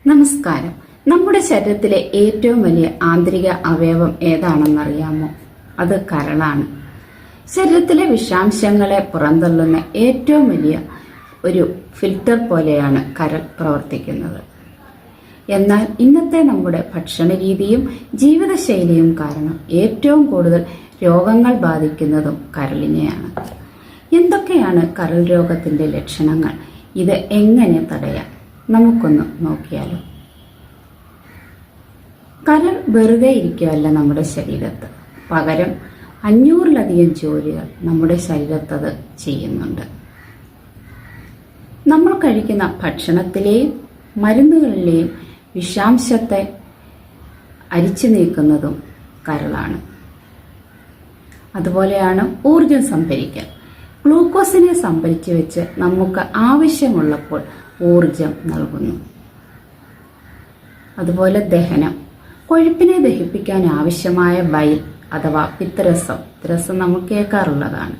നമസ്കാരം. നമ്മുടെ ശരീരത്തിലെ ഏറ്റവും വലിയ ആന്തരിക അവയവം ഏതാണെന്നറിയാമോ? അത് കരളാണ്. ശരീരത്തിലെ വിഷാംശങ്ങളെ പുറന്തള്ളുന്ന ഏറ്റവും വലിയ ഒരു ഫിൽറ്റർ പോലെയാണ് കരൾ പ്രവർത്തിക്കുന്നത്. എന്നാൽ ഇന്നത്തെ നമ്മുടെ ഭക്ഷണ രീതിയും ജീവിതശൈലിയും കാരണം ഏറ്റവും കൂടുതൽ രോഗങ്ങൾ ബാധിക്കുന്നതും കരളിനെയാണ്. എന്തൊക്കെയാണ് കരൾ രോഗത്തിന്റെ ലക്ഷണങ്ങൾ? ഇത് എങ്ങനെ തടയാം? നമുക്കൊന്ന് നോക്കിയാലോ. കരൾ വെറുതെ ഇരിക്കുകയല്ല നമ്മുടെ ശരീരത്ത്. പകരം 500-ലധികം ജോലികൾ നമ്മുടെ ശരീരത്തത് ചെയ്യുന്നുണ്ട്. നമ്മൾ കഴിക്കുന്ന ഭക്ഷണത്തിലെയും മരുന്നുകളിലെയും വിഷാംശത്തെ അരിച്ചു നീക്കുന്നതും കരളാണ്. അതുപോലെയാണ് ഊർജം സംഭരിക്കൽ. ഗ്ലൂക്കോസിനെ സംഭരിച്ചു വെച്ച് നമുക്ക് ആവശ്യമുള്ളപ്പോൾ ഊർജം നൽകുന്നു. അതുപോലെ ദഹനം, കൊഴുപ്പിനെ ദഹിപ്പിക്കാൻ ആവശ്യമായ ബൈൽ അഥവാ പിത്തരസം നമ്മൾ കേൾക്കാറുള്ളതാണ്,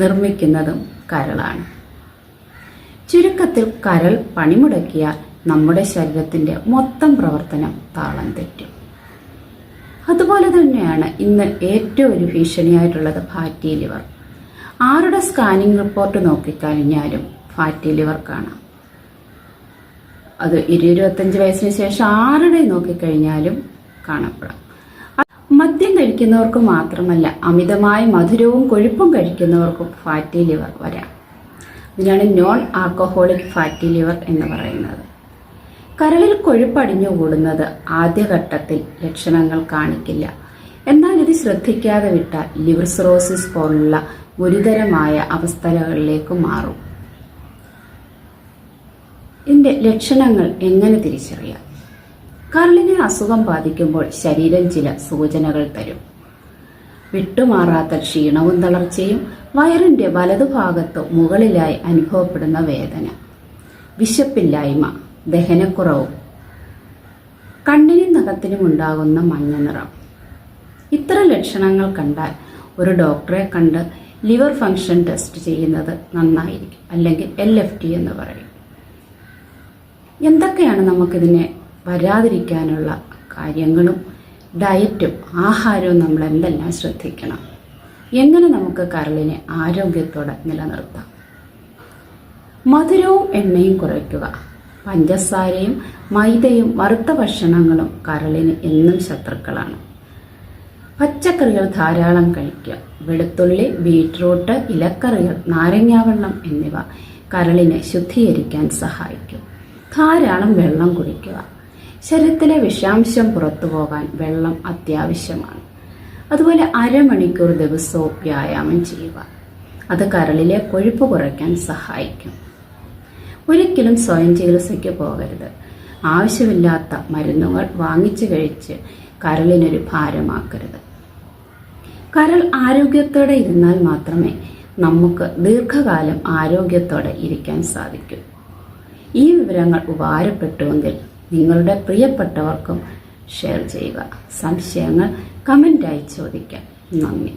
നിർമ്മിക്കുന്നതും കരളാണ്. ചുരുക്കത്തിൽ കരൾ പണിമുടക്കിയാൽ നമ്മുടെ ശരീരത്തിന്റെ മൊത്തം പ്രവർത്തനം താളം തെറ്റും. അതുപോലെ തന്നെയാണ് ഇന്ന് ഏറ്റവും ഒരു ഭീഷണിയായിട്ടുള്ളത് ഫാറ്റി ലിവർ. ആരുടെ സ്കാനിംഗ് റിപ്പോർട്ട് നോക്കിക്കഴിഞ്ഞാലും ഫാറ്റി ലിവർ കാണാം. അത് 20-25 വയസ്സിന് ശേഷം ആരുടെ നോക്കിക്കഴിഞ്ഞാലും കാണപ്പെടാം. മദ്യം കഴിക്കുന്നവർക്ക് മാത്രമല്ല, അമിതമായ മധുരവും കൊഴുപ്പും കഴിക്കുന്നവർക്കും ഫാറ്റി ലിവർ വരാം. ഇതിനാണ് നോൺ ആൽക്കഹോളിക് ഫാറ്റി ലിവർ എന്ന് പറയുന്നത്. കരളിൽ കൊഴുപ്പടിഞ്ഞുകൂടുന്നത് ആദ്യഘട്ടത്തിൽ ലക്ഷണങ്ങൾ കാണിക്കില്ല. എന്നാൽ ഇത് ശ്രദ്ധിക്കാതെ വിട്ടാൽ ലിവർ സിറോസിസ് പോലുള്ള ഗുരുതരമായ അവസ്ഥകളിലേക്ക് മാറും. ഇതിന്റെ ലക്ഷണങ്ങൾ എങ്ങനെ തിരിച്ചറിയാം? കരളിനെ അസുഖം ബാധിക്കുമ്പോൾ ശരീരം ചില സൂചനകൾ തരും. വിട്ടുമാറാത്ത ക്ഷീണവും തളർച്ചയും, വയറിന്റെ വലതുഭാഗത്ത് മുകളിലായി അനുഭവപ്പെടുന്ന വേദന, വിശപ്പില്ലായ്മ, ദഹനക്കുറവും, കണ്ണിനും നഖത്തിനും ഉണ്ടാകുന്ന മഞ്ഞ നിറം. ഇത്തരം ലക്ഷണങ്ങൾ കണ്ടാൽ ഒരു ഡോക്ടറെ കണ്ട് ലിവർ ഫംഗ്ഷൻ ടെസ്റ്റ് ചെയ്യുന്നത് നന്നായിരിക്കും. അല്ലെങ്കിൽ LFT എന്ന് പറയും. എന്തൊക്കെയാണ് നമുക്കിതിനെ വരാതിരിക്കാനുള്ള കാര്യങ്ങളും ഡയറ്റും ആഹാരവും നമ്മൾ എന്തെല്ലാം ശ്രദ്ധിക്കണം? എങ്ങനെ നമുക്ക് കരളിനെ ആരോഗ്യത്തോടെ നിലനിർത്താം? മധുരവും എണ്ണയും കുറയ്ക്കുക. പഞ്ചസാരയും മൈദയും വറുത്ത ഭക്ഷണങ്ങളും കരളിന് എന്നും ശത്രുക്കളാണ്. പച്ചക്കറികൾ ധാരാളം കഴിക്കുക. വെളുത്തുള്ളി, ബീറ്റ്റൂട്ട്, ഇലക്കറികൾ, നാരങ്ങാവെള്ളം എന്നിവ കരളിനെ ശുദ്ധീകരിക്കാൻ സഹായിക്കും. ധാരാളം വെള്ളം കുടിക്കുക. ശരീരത്തിലെ വിഷാംശം പുറത്തു പോകാൻ വെള്ളം അത്യാവശ്യമാണ്. അതുപോലെ അരമണിക്കൂർ ദിവസവും വ്യായാമം ചെയ്യുക. അത് കരളിലെ കൊഴുപ്പ് കുറയ്ക്കാൻ സഹായിക്കും. ഒരിക്കലും സ്വയം ചികിത്സയ്ക്ക് പോകരുത്. ആവശ്യമില്ലാത്ത മരുന്നുകൾ വാങ്ങിച്ചു കഴിച്ച് കരളിനൊരു ഭാരമാക്കരുത്. കരൾ ആരോഗ്യത്തോടെ ഇരുന്നാൽ മാത്രമേ നമുക്ക് ദീർഘകാലം ആരോഗ്യത്തോടെ ഇരിക്കാൻ സാധിക്കൂ. ഈ വിവരങ്ങൾ ഉപകാരപ്പെട്ടുവെങ്കിൽ നിങ്ങളുടെ പ്രിയപ്പെട്ടവർക്കും ഷെയർ ചെയ്യുക. സംശയങ്ങൾ കമൻ്റായി ചോദിക്കാം. നന്ദി.